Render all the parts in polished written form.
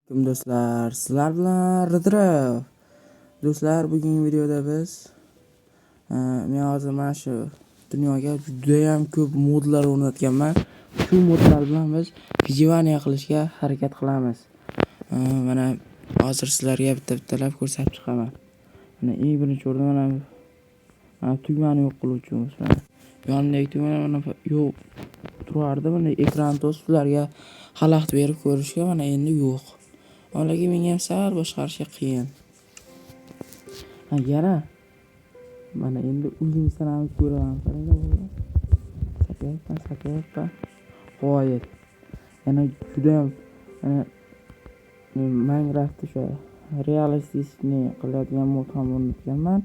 Do'stlar, sizlar bilan Ridirov. Do'stlar, bugungi videoda biz men hozir mana shu dunyoga juda ham ko'p modlar o'rnatganman. Shu modlar bilan biz vijivaniya qilishga harakat qilamiz. Mana hozir sizlarga bitta-bittalab ko'rsatib chiqaman. Mana eng birinchi o'rinda mana tugmani yo'q qiluvchimiz. Yonidagi tugma mana yo'q turardi. Mana ekran to'sib sizlarga xalaqit berib ko'rishga mana endi yo'q. Lekin menga ham sal boshqarishga qiyin. Yana mana endi o'zimizdan ham ko'raman. Sakayapman. G'oyat. Yana juda ham Minecraftda shu realistikni qiladigan mod ham o'rnatganman.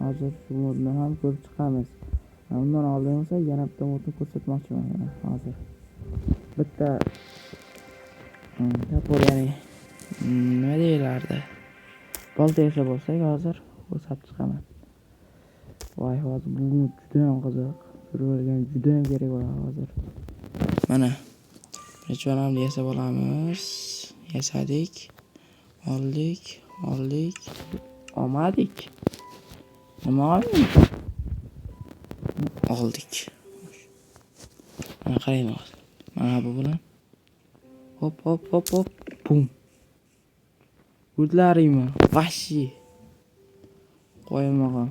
Hozir shu modni ham ko'rib chiqamiz. Undan oldin esa yana bitta modni ko'rsatmoqchiman. Hozir bitta tapor, ya'ni nima deylardi? Bolta yasab bo'lsak hozir ko'rsatib chiqaman. Voy, hozir bu juda ham qiziq. Ko'rgan juda ham kerak bo'ladi hozir. Mana birinchi yasab olamiz. Yasadik. Oldik. Olmadik. Nima oldik? Oldik. Mana qarang hozir. Mana bu bilan hop bum. Ko'rdilaringmi? Vashi. Qo'yilmagan.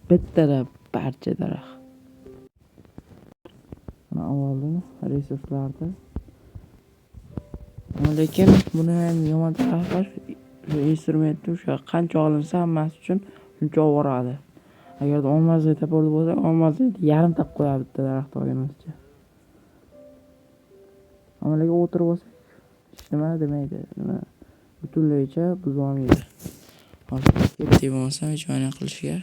Bittada barcha daraxt. Mana avvalda resurslarda. Lekin buni ham yomon tarafi bor. Shu instrumentni o'sha qancha olinsa hammasi uchun shuncha oboradi. Agar olmazlik taporda bo'lsa, olmazlik yarim taq qo'yadi bitta daraxt olganimizcha. Lekin o'tirib olsak, hech nima demaydi. Butunlaycha buzolmaydi. Hozir ketib bo'lsam, hech nima qilishga.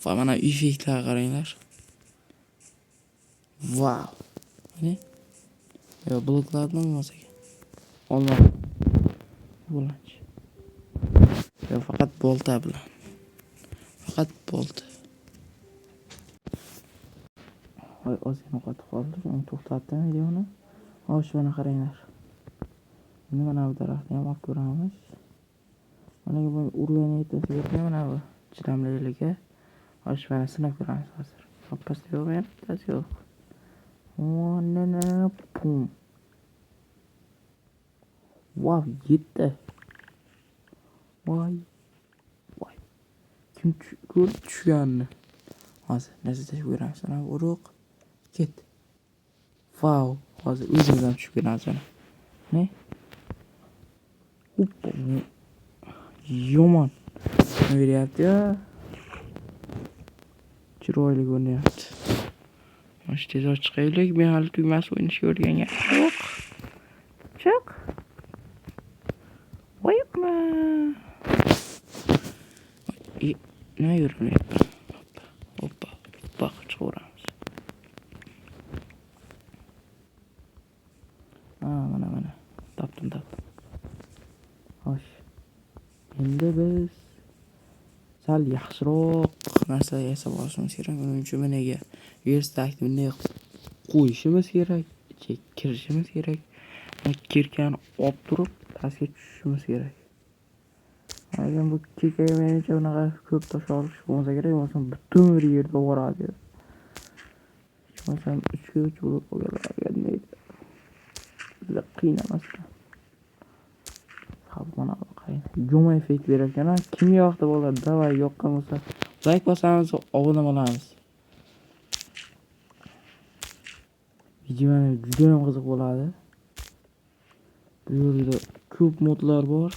Va mana effektlarga qaranglar. Wow. Mana bloklarni bo'lmasa kerak. Olmadi. Bo'lanchi. Faqat bolta bilan. Faqat bolta. Voy, ozgina qotib qoldi. Uni to'xtatdim videoni. Xo'sh, mana qaranglar. Endi mana bu daraxtni ham olib ko'ramiz. Mana bu urgan yetasiga mana bu chidamliligi. Xo'sh, mana sinab ko'ramiz hozir. Hoppasi yo'q, bittasi yo'q. Pum. Wow, yetdi. Voy. Kim ko'rib tushganini? Hozir nazarda ko'ramiz. Mana uruq. Ket. Wow, hozir o'zimiz ham tushib ko'ramiz mana. Ne? Yomon. Nima beryapti-ya? Chiroyli ko'rinyapti. Mana tezroq chiqaylik. Men hali tugmasi o'ynashga o'rganga yo'q. Chiq. Voyma. Nima yuraveradi? Hoppa. Chiqaveramiz. Mana. Topdim. Xo'sh. Endi biz sal yaxshiroq narsa yasab olishimiz kerak. Buning uchun menga verstakni bunday qo'yishimiz kerak, kirishimiz kerak. Kirkani olib turib, pastga tushishimiz kerak. Agar bu kirkaga menimcha bunaqa ko'p tosh olish bo'lmasa kerak, bo'lmasa butun bir yerda boradi. Bo'lmasa 3 ga 3 bo'lib qolganlaydi. Juda qiyin emas. Mana qarang. Yomon effekt berar ekan. Kim yoqdi bo'ladi? Davay yoqqan bo'lsa, like bosamiz, obuna bo'lamiz. Videoning juda ham qiziq bo'ladi. Bu yerda ko'p modlar bor.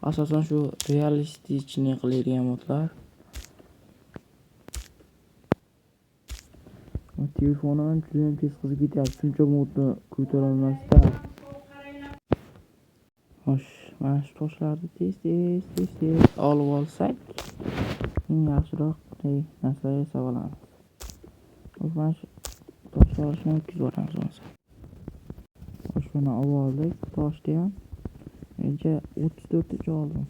Asosan shu realistichni qiladigan modlar. Telefonim juda ham tez qizib ketyapti. Shuncha modni ko'tara olmasdan. Xo'sh, mana shu toshlarni tez olib olsak, eng yaxshiroq narsa yasab olamiz. Mana shu toshni olishni o'tkazib olamiz o'zi. Xo'sh, mana oldik toshni ham. Menimcha 34 oldim.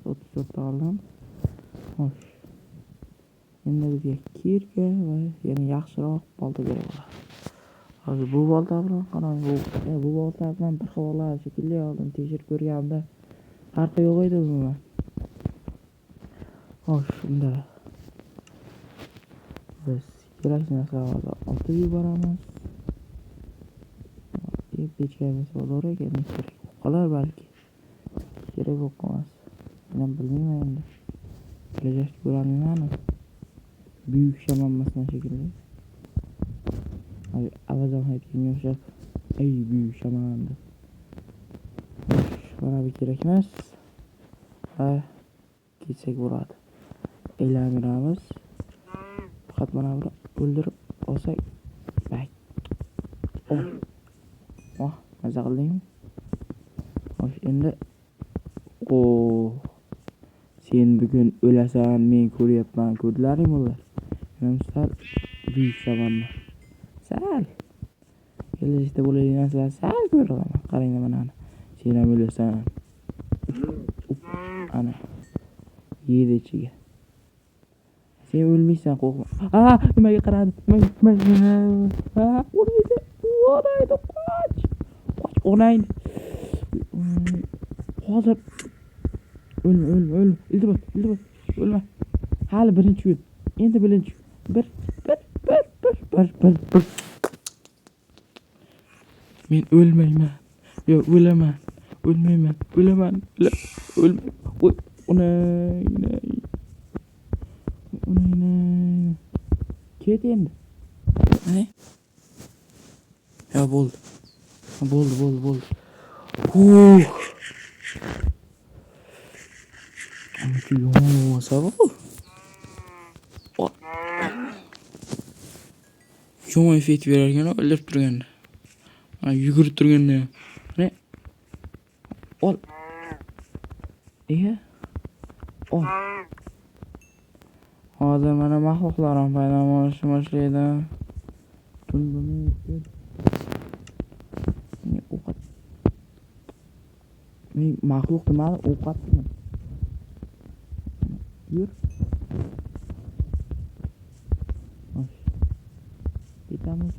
34 oldim. Xo'sh. Endi bizga kirka va yana yaxshiroq bolta kerak bo'ladi. Hozir bu bolta bilan qarang, bu bolta bilan bir havola shekilli oldim, tekshirib ko'rganimda farqi yo'q edi umuman. Xo'sh, shunda biz kerakli narsalarni olib yuboramiz. Pechkamiz bor ekan, kerak qolar balki. Kerak bo'lib qolmas. Men bilmayman endi. Kelajakda ko'ramanmi? Büyük şamanmasına şekilde. Abi avazan aytganga o'xshab, ey büyük şaman deb. Bana bir kerakmas. Ha, ketsak bo'ladi. Aylanamiz. Faqat mana buni o'ldirib olsak, bak. Maza qildingmi? Xo'sh, endi sen bugun o'lasan, men ko'ryapman, ko'rdilaringmi ular? Men sal büyük şamanman. Sal. Kelajakda bo'ladigan narsalar sal ko'raman. Qaranglar mana. Sen ham o'lasan. Ana. Yedi ichiga. Sen o'lmaysan, qo'rqma. Nimaga qaradi? Nimaga? O'lmaydi. O'raydi, qoch. Qoch, o'raydi. Hozir o'lma. Iltimos. O'lma. Hali birinchi kun. Endi birinchi kun. Bir. Men o'lmayman. Yo, o'laman. O'lmayman. O'laman. Unay. Ket endi. Ne? Ya bo'ldi. Bo'ldi. Yomon sabab. Yomon effekt berarkan, o'ldirib turganda. Yugurib turganda. Ne? Ol. Ol. Hozir mana mahluqlarim paydo bo'lishni boshlaydi. Tundumi yetdi. Ne ovqat. Men mahluq nimani ovqatmi? Yur.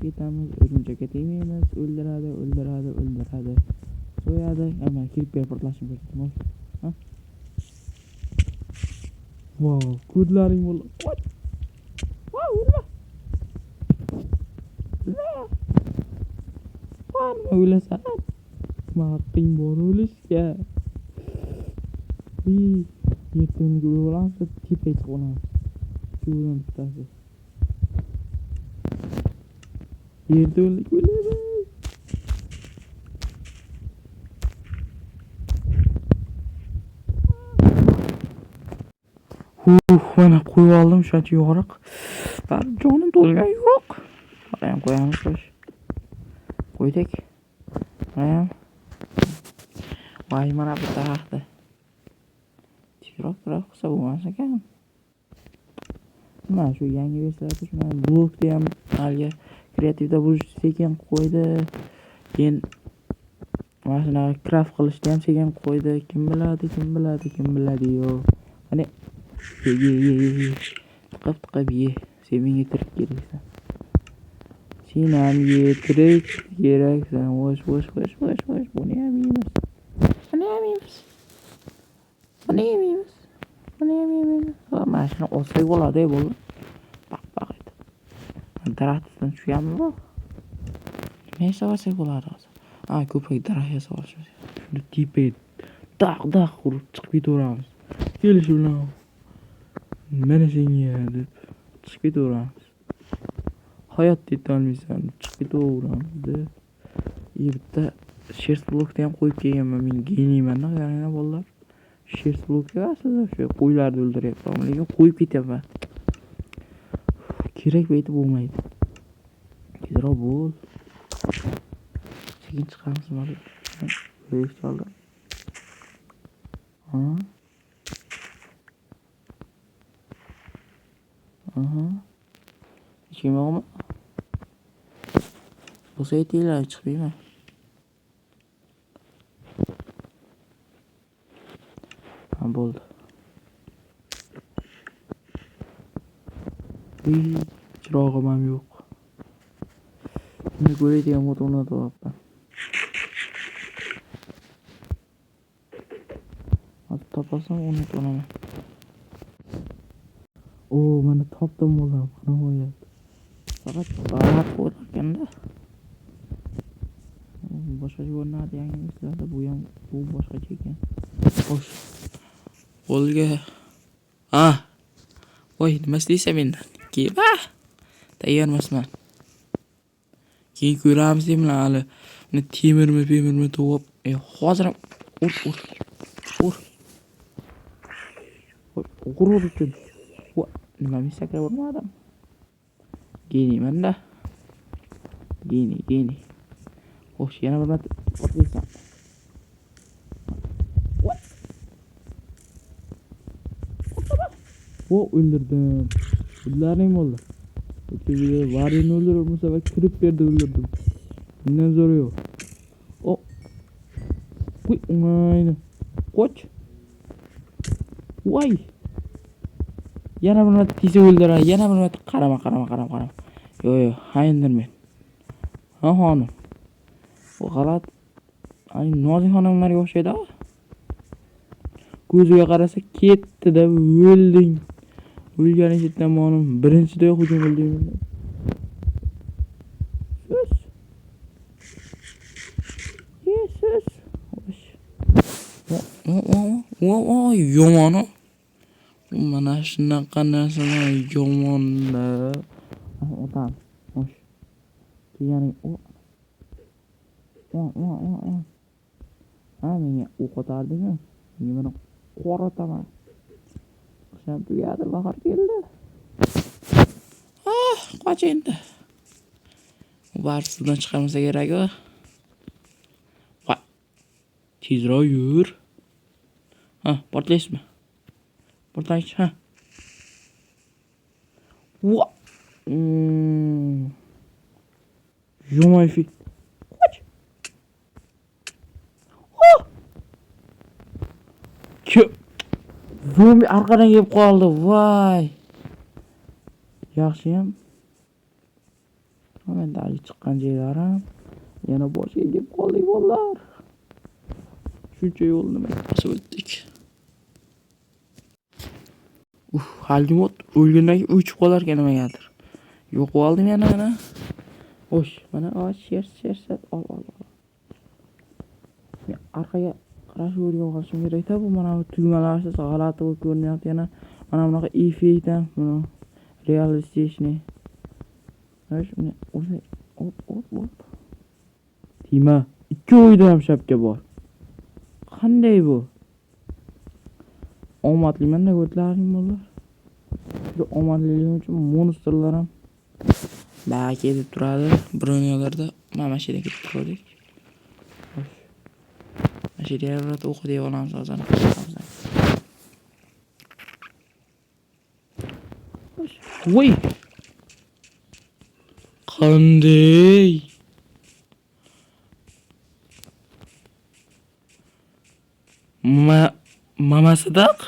Ketamiz. O'rgimchakka tegmaymiz. O'ldiradi. So'yadi. Ama kirib portlashib ketdi. Ha? Wow, ko'zlaring bo'ldi. Wow, urma. O'lasan. Maqing bor o'lishga. Yetimga o'lamiz, tepaga chiqamiz. Ko'ram tutasi. Yerda o'ldik. Mana qo'yib oldim shuncha yoriq. Bari jonim to'lgan yo'q. Qarang, qo'yamiz xo'sh. Qo'ydik. Qarang. Voy, mana bu tarafda. Tezroq qilsa bo'lmas ekan. Mana shu yangi versiyada shuna blokda ham haliga kreativda bo'lish sekin qo'ydi. Keyin mana shunaqa craft qilishni ham sekin qo'ydi. Kim biladi yo. Mana ye. Tiqib ye. Sen menga tirik keraksan. Sen ham ye, tirik keraksan. Vosh. Buni ham yeymiz. Mana shuni olsak bo'ladi, bo'ldi. Baq edi. Daraxtdan tushganmi? Nima olsak bo'ladi hozir? Ko'prik daraxt yasash. Shuni tepib daq urib chiqib ketaveramiz. Kelish bilan mana senga deb chiqib ketaveramiz. Hayotda yetolmaysan deb chiqib ketaveramiz. Bitta shers blokda ham qo'yib kelganman. Men geniyman-da, qaranglar bolalar. Shers blokda aslida shu qo'ylarni o'ldiryapman, lekin qo'yib ketyapman. Kerak bo'lmaydi, bo'lmaydi. Tezroq bo'l. Sekin chiqamiz mana. Qo'yish oldi. Hech kim yo'qmi? Bo'lsa aytinglar, chiqmayman. Bo'ldi. Chirog'im ham yo'q. Buni ko'radigan mod o'rnatyapman. Hozir topasam o'rnataman. Mana topdim bo'lam. Nihoyat. Faqat g'alati bo'larkanda. Boshqa o'rnadi yangi mislarda bu boshqacha ekan. Xo'sh. Qo'lga. Voy, nima istaysan mendan? Keyin tayyormasman. Keyin ko'ramiz deyman hali. Buni temirmi to'g'ib. Hozir ur. Ur uchun. Nima misakra bo'lmadim. Geniyman-da. Geniy. Xo'sh, yana bir marta otlaysan. Öldürdüm. Bunlarning bo'ldi. Varini öldürüp bu sefer kırıp verdi öldürdüm. Bundan zoru yok. Aynen. Koç. Vay. Yana bir marta tezi öldürer. Yana bir marta qarama. Yo. Hayındirmen. Hanım. O galat. Ay nozik hanımlarga o'xshaydi. Ko'ziga qarasa ketdi-da, o'lding. O'lgani ketdan monim birinchida hujum qildim. Yes. Yomon. Mana shunaqa narsalar yomon-da. Otam. Xo'sh. Keyin menga o'q otardingmi? Men buni qorataman. Qisham tugadi, bahor keldi. Qoch endi. Barisidan chiqarmasa kerak-ku. Tezroq yur. Portlaysizmi? Portlaychi, Yomon fil. Qoch. Zombi arqadan kelib qoldi. Voy. Yaxshiyam. Men dali chiqqan joylarim yana boshga kelib qoldik bolalar. Shuncha yo'l nima qilib o'tdik. Haljimot o'lgandan keyin uchib qolar ekan nimagadir. Yo'qib oldim yana. Xo'sh, mana shersat ol. Men orqaga qarashib o'rgan qolishim kerak-da, bu mana bu tugmalarsiz g'alati bo'lib ko'rinyapti yana. Mana bunaqa effektdan, buni realistичный. Xo'sh, o'zi ot. Tima, ikkovida ham shapka bor. Qanday bu? Omadliman-da o'tlaring bo'llar. Shu omadliligim uchun monstrlar ham kelib turadi. Bronyolarda mana shu yerga kelib turdik. Mana shu yerga o'qi deb olamiz hozir. Voy. Qanday? Mama Sadaq?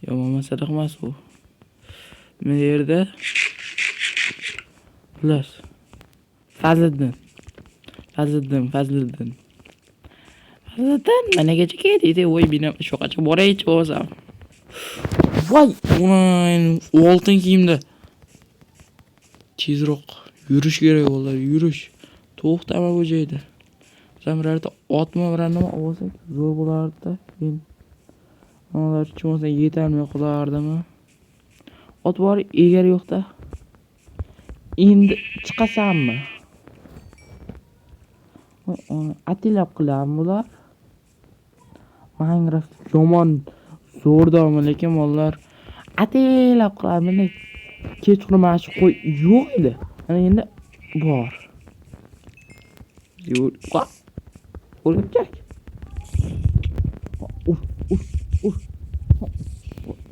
Yo, Mama Sadaq emas bu. Bu yerda Plus Fazliddin. Mana kecha keldi, voy bina shu qacha boraychi o'zim. Voy, oltin kiyimda. Tezroq yurish kerak bo'ladi, yurish. To'xtama bu joyda. Zamirlarda otma bilan nima olsak zo'r bo'lardi-da. Men ular chimosa yetolmay qolardimi? Ot bor, egar yo'qda. Endi chiqasanmi? Atilab qilaman bular. Minecraft yomon zo'rdami, lekin ular atilab qilaman. Kechqurun mana shu qo'y yo'q edi. Ana endi bor. O'libchak.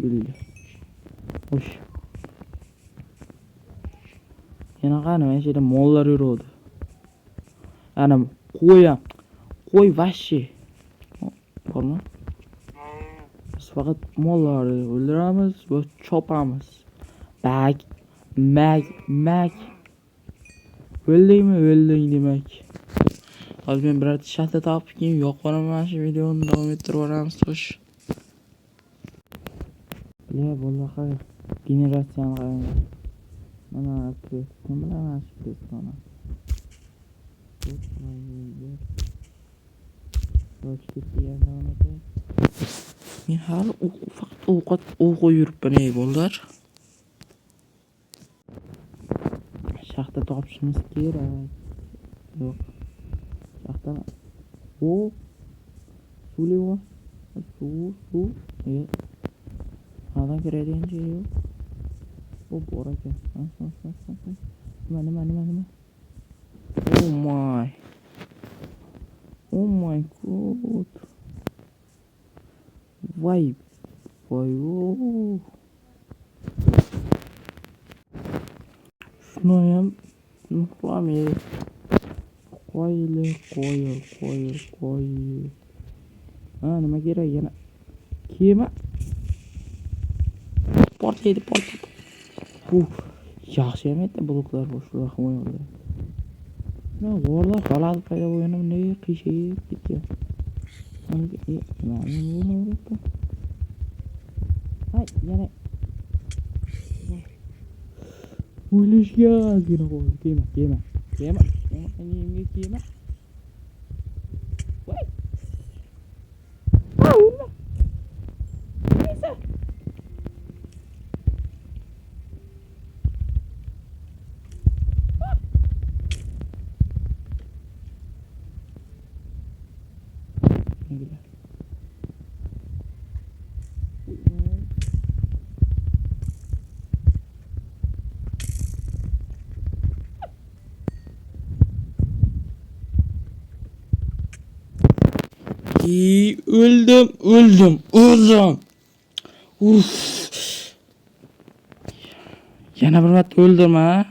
O'ldi. Xo'sh. Yana qani mana shu yerda mollar yuradi. Ana qo'y vashi. Bormi? Biz faqat mollarni o'ldiramiz va chopamiz. Mag. Öldüngmi? Öldüng demek. Hozir men biror shaxta topib keyin yo'q qo'yaman shu videoni davom ettirib boramiz xo'sh. Ya bunaqa generatsiyani qarang. Mana kim bilan shu testani. Men hali faqat ovqat o'qib yuribman ey bolalar. Shaxta topishimiz kerak. Yo'q. Shaxta. O. Suvli. Suv. Hava kiradigan joy yo'q. O bor ekan. Nima? Oh my god. Voy. Shunayam nuqlamay. Qo'yil. Ha, nima kerak yana? Kema. Portlaydi. Yaxshi ham edi bloklar boshqa himoyalar. Mana g'orlar g'alati paydo bo'lganda bunday qiyshayib ketgan. Hay, yana. O'lishga ozgina qoldi. Kema. Kema. Voy. Neyse. Öldüm. Yana bir marta öldüm ha.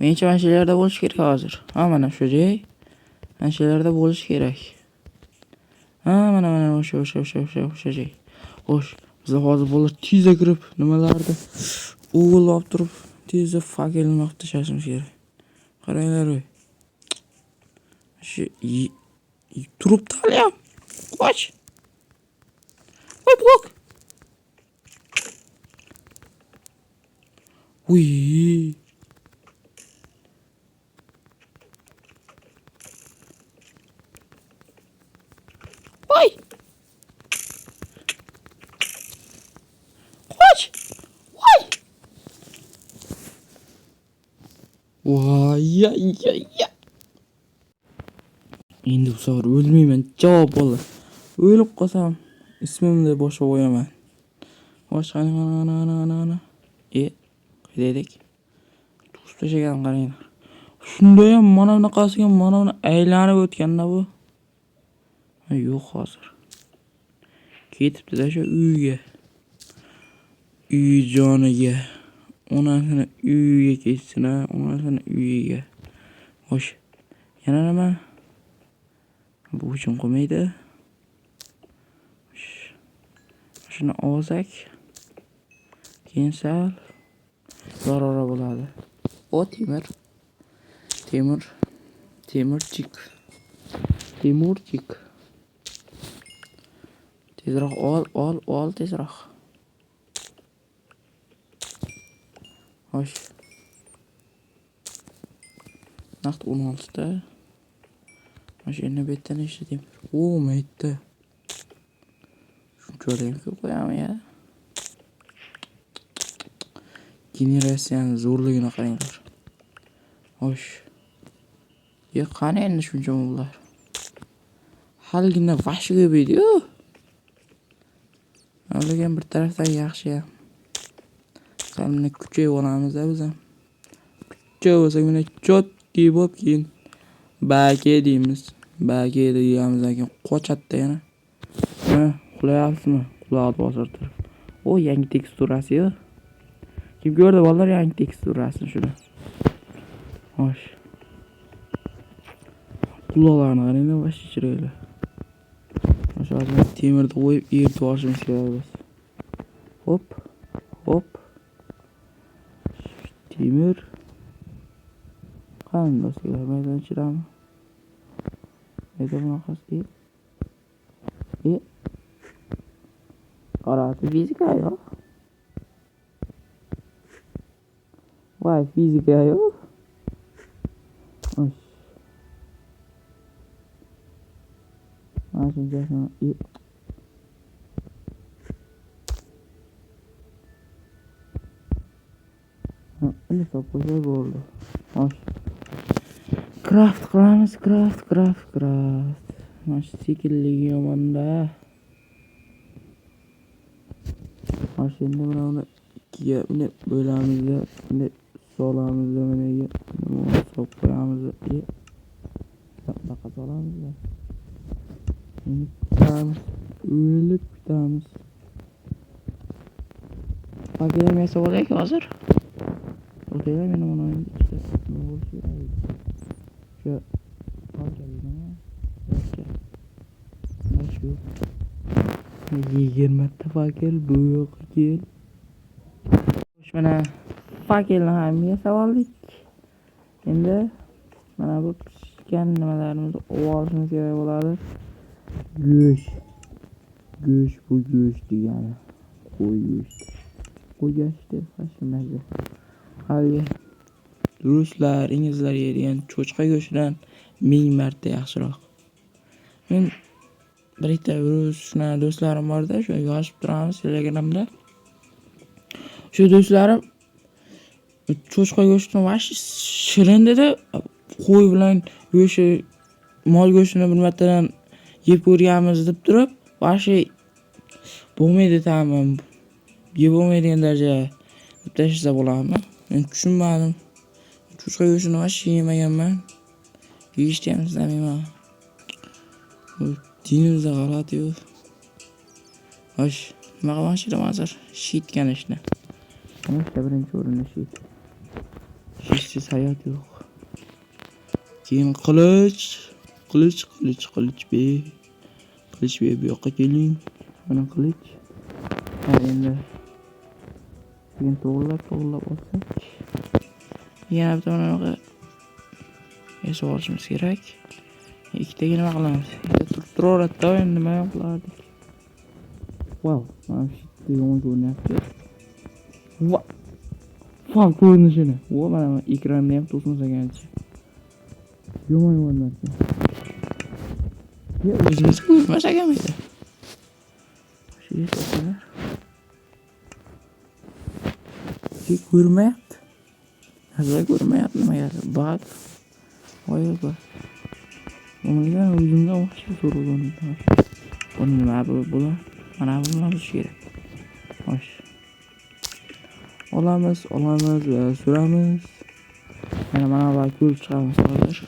Menimcha mana shu yerda bo'lish kerak hozir. Ha, mana shu joy. Mana shu yerda bo'lish kerak. Ha, mana o'sha joy. Xo'sh, biz hozir bo'lar tezda kirib, nimalardi? O'g'il olib turib, tezda fakelni olib tashlashimiz kerak. Qaranglar o'y. Shu turibdi hali ham. Qoch. Voy blok. Uy. Voy. Qoch. Voy. Voy ya. Endi bu sefer o'lmayman. Javob bo'lar. O'lib qolsam, ismimni boshqa qo'yaman. Boshqa ana. Qayerdik? To'sib tashlagan qaranglar. Shunda ham mana bunaqasiga mana buni aylanib o'tganda bu. Yo'q hozir. Ketibdi-da shu uyga. Uy joniga. Onasini uyiga ketsin, onasini uyiga. Xo'sh. Yana nima? Bu uchun qo'ymaydi. Shuni olsak, keyin sal zarora bo'ladi. O temirchik. Tezroq ol tezroq. Xo'sh. Naqd 16 ta. Mashina betdan ishladim. Maytda. Shunchalik ko'p qo'yaman ya. Generatsiyani zo'rligini qaranglar. Xo'sh. Qani endi shuncha moblar. Halgina vahshiy ko'paydi-yu. Lekin bir tarafdan yaxshi ham. Salmini kuchayib olamiz-da biz ham. Kuchayib bo'lsak, mana chotki bo'lib keyin bake deymiz. Bake deganimizdan keyin qochadi yana. Qulayapsizmi? Quloqni bosirtirib. O yangi teksturasi-yu. Kim ko'rdi bolalar yangi teksturasini shuni? Xo'sh. Quloqlarni qaranglar, vashti chiroyli. O'sha temirni qo'yib eritib olishimiz kerak biz. Hop. Temir. Qani do'stlar, maydon ichidami? Maydon bunaqasi. Qarate fizika yo. Voy, fizika yo. Osh. Mana shuncha. Ini to'pga bo'ldi. Osh. Craft qilamiz, craft. Mana shu sekilligi yomonda. Osh, endi buni ikkiga bo'lamiz-da, endi solamiz-da, mana nima solib qo'yamiz-da. Bunaqa solamiz-da. Endi o'lib bitamiz. Paketga mesa bo'laylik hozir. O'taylar meni mana endi ikkita nima bo'lishi kerak. Shu palkaligimi? Yo'q. Shu 20 ta pakel bu yoqqa kel. Mana pakelni ham yasab oldik. Endi mana bu pishgan nimalarimizni olishimiz kerak bo'ladi. Go'sht bu go'sht degani. Qo'y go'shti. Qo'y go'shti fashinaga. Hali ruslar, inglizlar yeydigan cho'chqa go'shtidan 1000 marta yaxshiroq. Men birikta ruslar do'stlarim borda, shu yozib turamiz Telegramda. Shu do'stlarim cho'chqa go'shtini vash shirin dedi. Qo'y bilan go'shti, mol go'shtini bir martadan yeb ko'rganmiz deb turib, vash bo'lmaydi ta'mi. Yeb bo'lmaydigan darajada deb tashlasa bo'ladimi? Men tushunmadim. Cho'chqa go'shtini vash yemaganman. Yeyishni ham istamayman. Dinimizda g'alati yo'q. Xo'sh, nima qilmoqchidim hozir? Shitgan ishni. Mana shu birinchi o'rinda shit. Shitsiz hayot yo'q. Keyin qilich be. Qilich be, bu yoqqa keling. Mana qilich. Endi keyin to'g'rilab olsak. Yana bitta bunaqa yasab olishimiz kerak. Ikkitaga nima qilamiz? Turaveradi-da, endi nima qilardik? Wow, mana shu yomon ko'rinyapti. Wow, ko'rinishini. Mana ekranda ham to'smasagancha. Yomon narsa. O'zimiz ko'rmasaganmidi? Shu yerda ko'rmayapti. Hazır ko'rmayapti nimaga? Bak. Voy bak. Bundan o'zimga o'xshab so'radim. Buni nima bo'lar? Mana bundan bo'lishi kerak. Xo'sh. Olamiz va suramiz. Mana bu ko'rib chiqamiz hozir.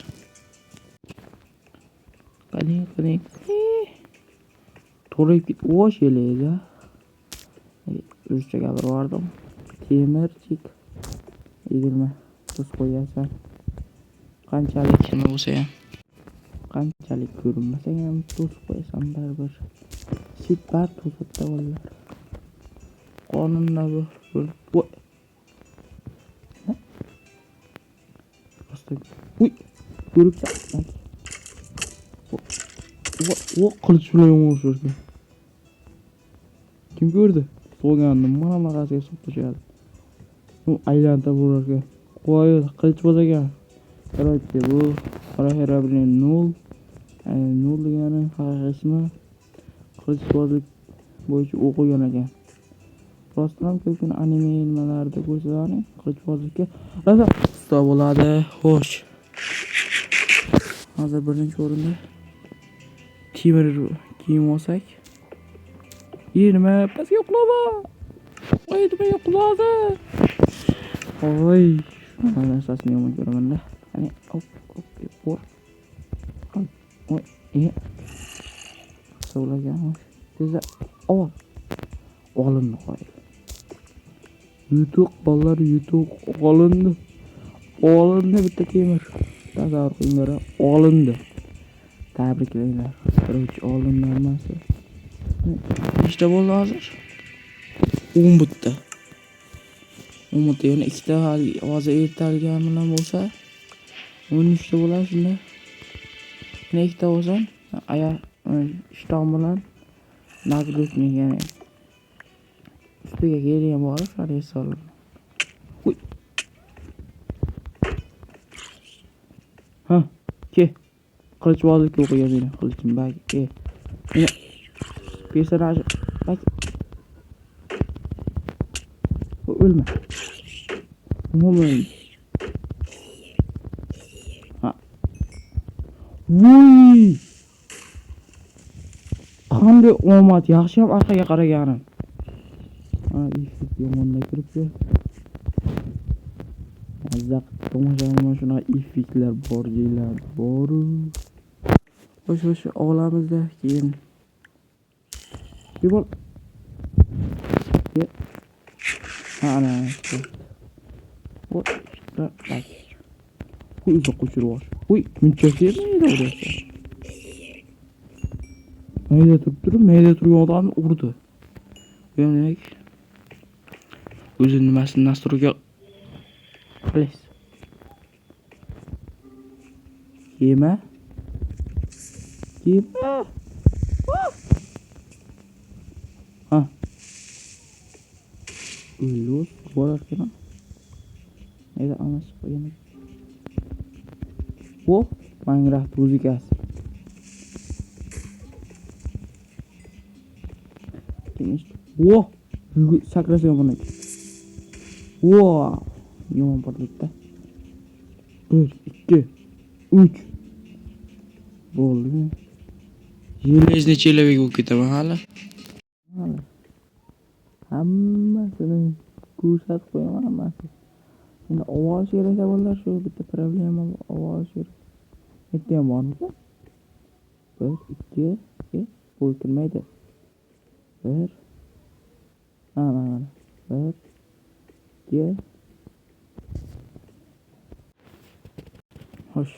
Qani. To'g'ri o'sh elaydi. Ruscha gapirdim. Temirchik 20 tuz qo'yasan. Qanchalik nima bo'lsa ham, qanchalik ko'rinmasa ham tuz qo'yasan baribir. Sipar tuzda bo'ladi. Qonunda bu. Uy, ko'rib chiqdik. Qilich bilan yo'nalishdi. Kim ko'rdi? So'gandim, mana maqasiga so'qishadi. Aylanta bo'larga. Qo'y qilich bo'lagan. Короче, bu qora bilan 0 degani haqiqiy ismi qilichbozlik bo'yicha o'qigan ekan. Rostdan ko'pgina anime nimalarida ko'rsatadi, qilichbozlikka rosa usta bo'ladi. Xo'sh. Hozir birinchi o'rinda temir kiyim olsak. Nima pastga yo'qlama. Nima yo'qladi? Oy, mana narsasini yomon ko'raman-da. Qani, hop, bor. Oy, Savlagan. Tezda olindi qo'y. Yutuq bolalar, olindi bitta temir. Tasavvur qilinglar, olindi. Tabriklaylar. Birinchi olindi hammasi. Nechta bo'ldi hozir? 10 bitta. 10 bitta yana ikkita hozir ertalgan bilan bo'lsa 13 bo'ladi shunda. Yana ikkita bo'lsin. Oyoq ishton bilan nagrudnik ya'ni ustiga kelgan bor, shariy solib. Uy. Ha, ke. Qilichbozlik o'qigan meni, qilichim bak, ke. Meni personaj bak. O'lma. Umuman. Ha. Vuy! Qanday omad, yaxshi ham orqaga qaraganim. Ha, eshik yomonda kiribdi. Azaq tomoshabin shuna effektlar bor deylar, boru. O'sha olamizda keyin. Yubol. Ana. Voy, bak. Uy, uzoq qo'chirib. Uy, munchasi mayda o'rasa. Mayda turgan odamni urdi. Demak, o'zi nimasini nastroyga qilis. Yema. Ha. Uyuz bo'larkan. Nega amas qo'ygan? Bu Minecraft muzikasi. Wo, sakrasyon buni. Wow, yomon portlikda. 1, 2, 3. Bo'ldi. Железный человек bo'lib ketaman hali. Hammasini ko'rsatib qo'yaman hammasi. Endi ovoz kerak bo'llar, shu bitta problema ovoz kerak. Bitta ham bormi? 1, 2, 3 bo'l kirmaydi. 1. Mana. 1, 2. Xo'sh.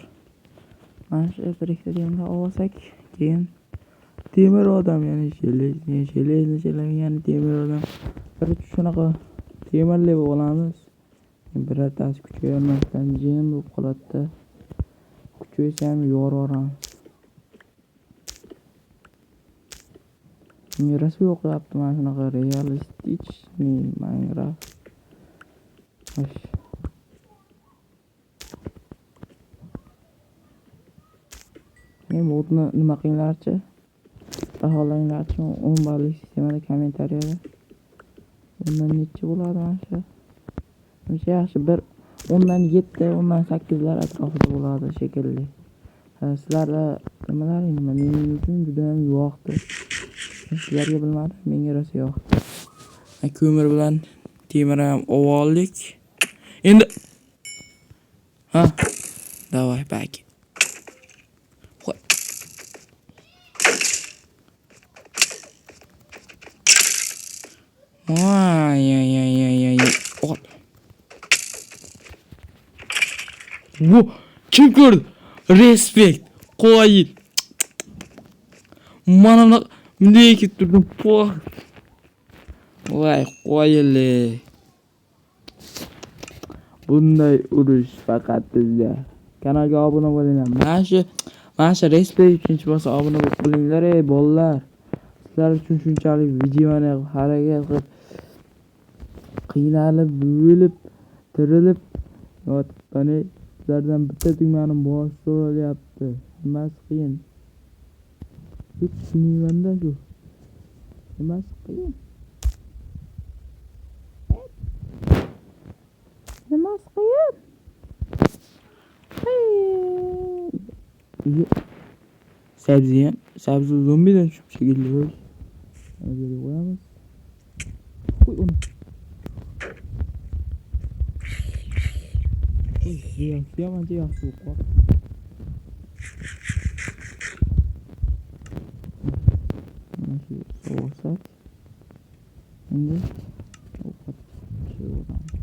Mana shu elektriklarni olsak, keyin temir odam, ya'ni железный ya'ni temir odam. Bir shunaqa temirli bo'lamiz. Birortasi kuchayolmasdan jim bo'lib qoladi. Kuchaysa ham yoraveramiz. Mirasi yo'q yapti mana shunaqa realistik Minecraft. Xo'sh. Modni nima qilinglarchi? Baholanglarchi 10 ballik sistemada kommentariyada. Bundan necha bo'ladi mana shu? Buncha yaxshi bir 10 dan 7, 10 dan 8 lar atrofida bo'ladi shekilli. Sizlarda nimalar mening uchun juda ham yoqdi. Sizlarga bilmadim, menga rosa yoqdi. Ko'mir bilan temir ham oldik. Endi ha, davay back. Ay. Bu kim ko'rdi? Respekt. Qo'yil. Mana bunday ketib turdim. Voy, qo'yili. Bunday urush faqat bizda. Kanalga obuna bo'linglar. Mana shu respekt uchun bo'lsa obuna bo'linglar ey bolalar. Sizlar uchun shunchalik videoni harakat qilib qiynalib, bo'lib, tirilib yotibman. Sizlardan bitta tugmani bosh so'ralyapti. Nimasi qiyin? Hech tushunmayman-da shu. Nimasi qiyin? Nimasi qiyin? Sabzi zombidan tushib shekilli. Hozir qo'yamiz. Qo'y uni. Yaxshi yaxshi qo'y. Mana shu so'sak. Endi ovqat pishiraveramiz.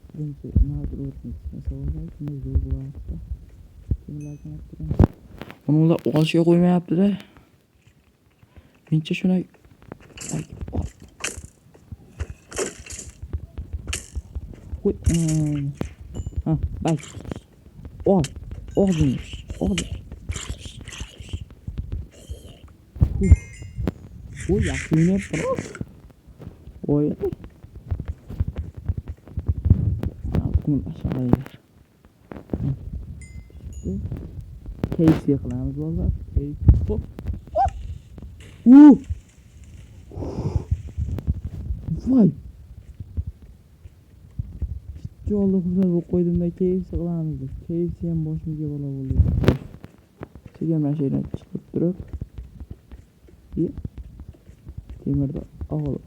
Birinchi nagrudnik so'sak, muzey bo'lardi. Kimlarga aytdim? Uni ular olishga qo'ymayapti-da. Mencha shuna Qo'y. Ha, bak. Ol. Og'zini. Og'zini. Qo'y yaxshi o'ynayapti. Voy. Qum aşağıya. Keyif yıkılamız valla. Keyif. Hop. Vay. Yolda güzel bu koydum keyif yıkılamız. Keyif sen boşuna gibi olabilir. Çekemem şeyden çıkıp durup. İyi. Demirde ağlı.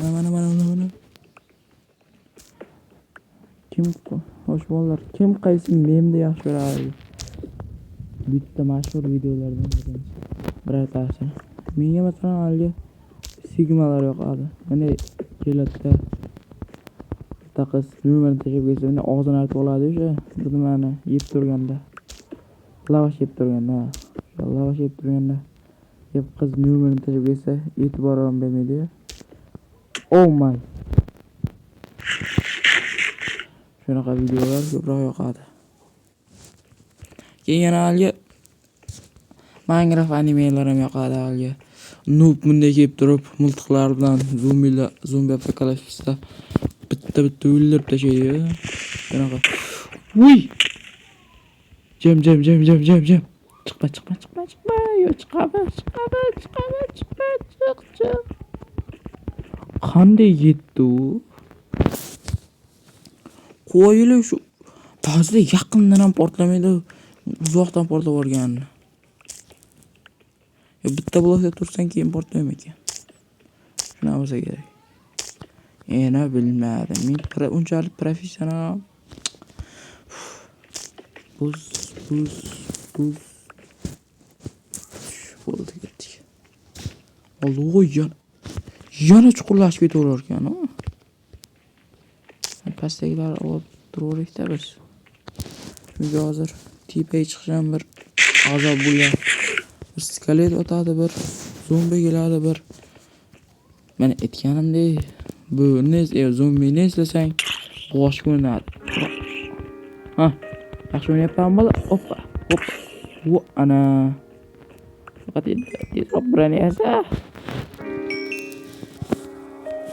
Mana. Kim hoş bolalar. Kim qaysi memni yaxshi ko'radi? Bitta mashhur videolardan biri. Biratasi. Menga masalan hali sigmalar yoqadi. Mana kelatda taqis nomerni tashib kelsa, mana og'zini artib oladi o'sha. Bir nimani yeb turganda. Lavash yeb turganda. Lavash yeb turganda. Yeb qiz nomerni tashib kelsa, e'tibor ham bermaydi. Oh my. Shunaqa videolar ko'proq yoqadi. Keyin yana hali Minecraft animelar ham yoqadi hali. Noob bunday kelib turib, multiqlar bilan zombi apokalipsisda bitta o'ldirib tashlaydi. Shunaqa. Uy! Jam. Chiqma. Yo, chiq. Qanday yetdi u? Qo'yili shu ba'zida yaqindan ham portlamaydi, uzoqdan portlab o'rgan. Bitta blokda tursan keyin portlaymi ekan. Shuna bo'lsa kerak. Yana bilmadim. Men unchalik professional. Buz. Bo'ldi ketdik. Alloh yana chuqurlashib ketaverar ekan, ha? Pastdagilar olib turaverikda biz. Chunki hozir tepaga chiqisham bir azob bo'lgan. Bir skalet o'tadi, bir zombi keladi, bir. Men aytganimdek, bu zombini eslasang, bosh ko'rinadi. Ha, yaxshi o'ynayapman bola. Hoppa. Vo ana. Faqat tezroq burani esa.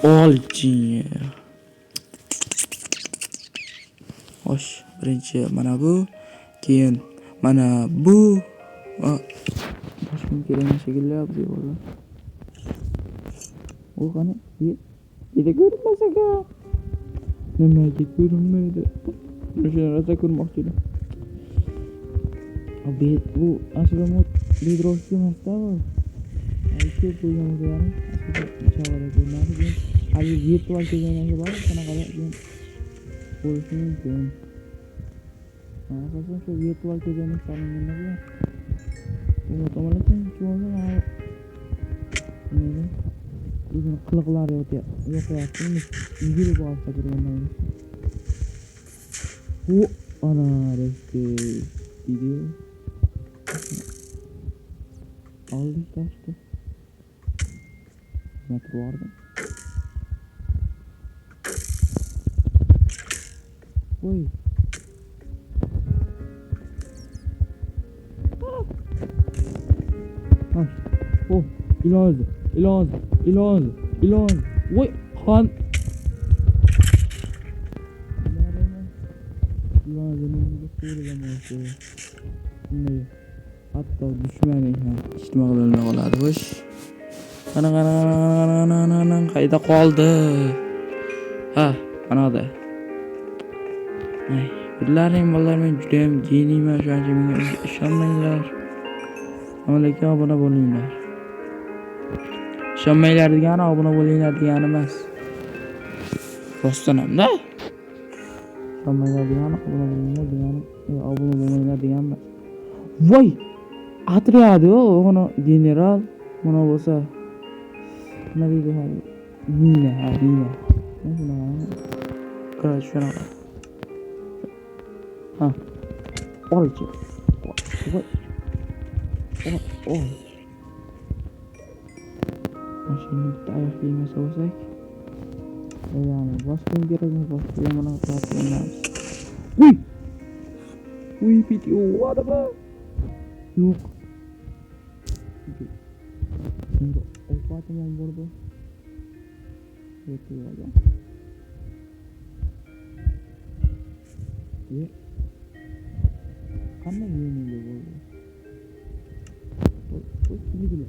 Olchi. Xo'sh, birinchi mana bu, keyin mana bu. Boshim kerak shekilli bo'ldi. U qani? Ida ko'rinmasa-ku. Nimaga ko'rinmaydi? O'sha rosa ko'rmoqchi edim. Bu aslida bedrock emas-da. Aytib qo'ygan o'zlarim. Aslida chavara ko'rmadi. Hali virtual kelganiga bor, qanaqalar bo'lishi mumkin. Mana qolsa shu virtual kelganiga salinganlar. Bu tomondan cho'g'ini nima? O'zini qiliqlari yo'qyapti. Yugurib olsa turgandan. Bu ana resti video. Aldık taştı. Metre vardı. Oy. Oh, İlaz. Oy, kan. İlaz'ın bir sorulamazdı. Ne? Hatta düşmeyin ha. İçtimağlarına qoladi xo'sh. Ana qayda qoldi? Ha, anada. Ay, billaring bolalar, men juda ham geniyman, shuncha menga ishonmanglar. Lekin obuna bo'linglar. Ishonmanglar degani obuna bo'linglar degani emas. Rostdan ham-da. Ishonmanglar degani obuna bo'linglar degani, obuna bo'lmanglar degani emas. Voy! Atriyadi o'g'ini general mana bo'lsa nima deydi hali mina. Shunaqa. Ha. Olchi. Voy. Şimdi bitta oyoq kiyimga solsak. Yani boshqa kerakmi? Boshqa yomon tortmaymiz. Uy! Uy, video adamı. Yo'q. Şimdi ovqatim ham bo'ldi. Yetyapti. Ye. Qanday yeyinli bo'ldi? Qo'y kimligini.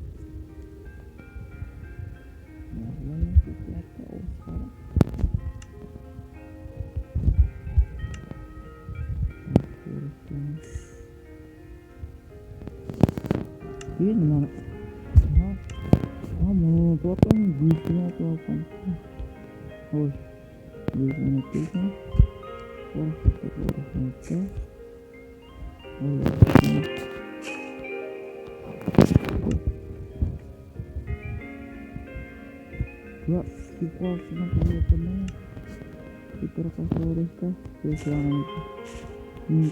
Mana ketyapti, o'sqara. Endi mana mana to'plam go'shtni to'plam. Xo'sh. Go'shtni kelsin. Ya, sipol şuna koyuyorsun. Bir tarafa doğruysa, göstereyim.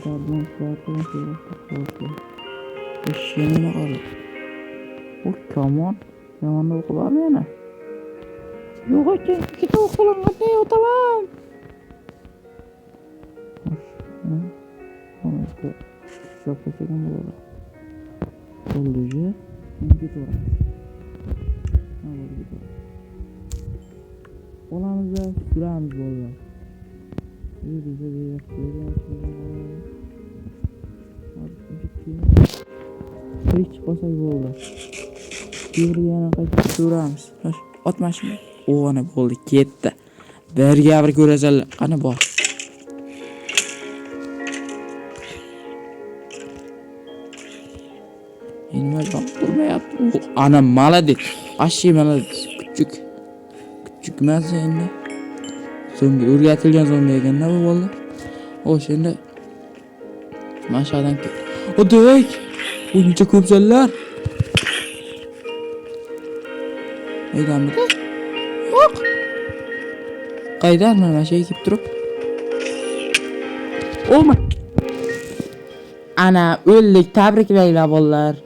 Pardon, zaten şöyle. Eşeğine bakalım. Oh, come on. Yanında okular mı yana? Yok ki, kita okulan hadi o tamam. Ama işte, çok seçelim bu arada. Olucu, git oraya. Hadi git oraya. Olamızda süremiz bol. Bize bir hiç çıkmasa gibi oldu. Bir yana kaçıp süremiz. Atma şimdi. O ana oldu gitti. Berge bir görezel. Ana bak. İnmez bak durmayaptı. Ana maladı. Aşağı maladı. Küçük mez endi. Zombi o'rgatilgan zombi ekanda bu bola. O şimdi aşağıdan o dök. Bu necha ko'p jonlar. Eydami. Yo'q. Qaydan mana shu kelib turib. Olma. Ana o'ldik, tabriklaylar bolalar.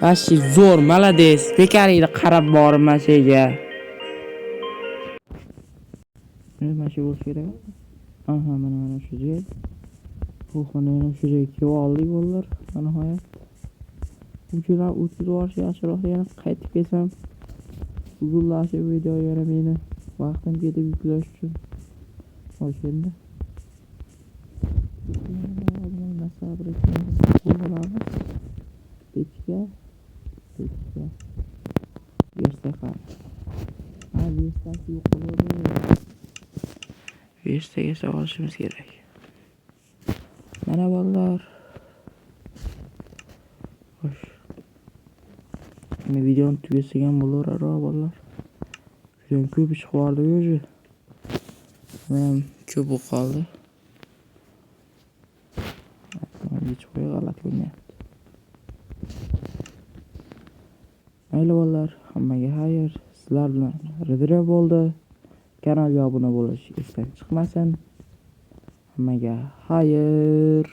Vashi zo'r, malades. Bekaringni qarab borman senga. Mana shu bo'lish kerak. Aha, mana shu joy. Bu mana shu joyga oldik bolalar. Mana hayot. Uchilar varsa yaxshiroq yana qaytib kelsam. Uzunlashib video yana meni vaqtim ketib yuklash uchun. O'shanda. Sabr eting. Bo'lamiz. Pechka. Gerçekten. Abi istasi yo'q bo'ladi. Ertaga olishimiz kerak. Mana bolalar. Xo'sh. Mana videoni tugasagan bo'lar bolalar. Videom ko'p chiqib qoldi o'zi. Men ko'p bo'lib qoldi. Hech qo'ya g'alati bo'lyapti. Mayli bolalar, hammaga xayr. Sizlar bilan Ridra bo'ldi. Kanalga obuna bo'lish esdan chiqmasin. Hammaga xayr.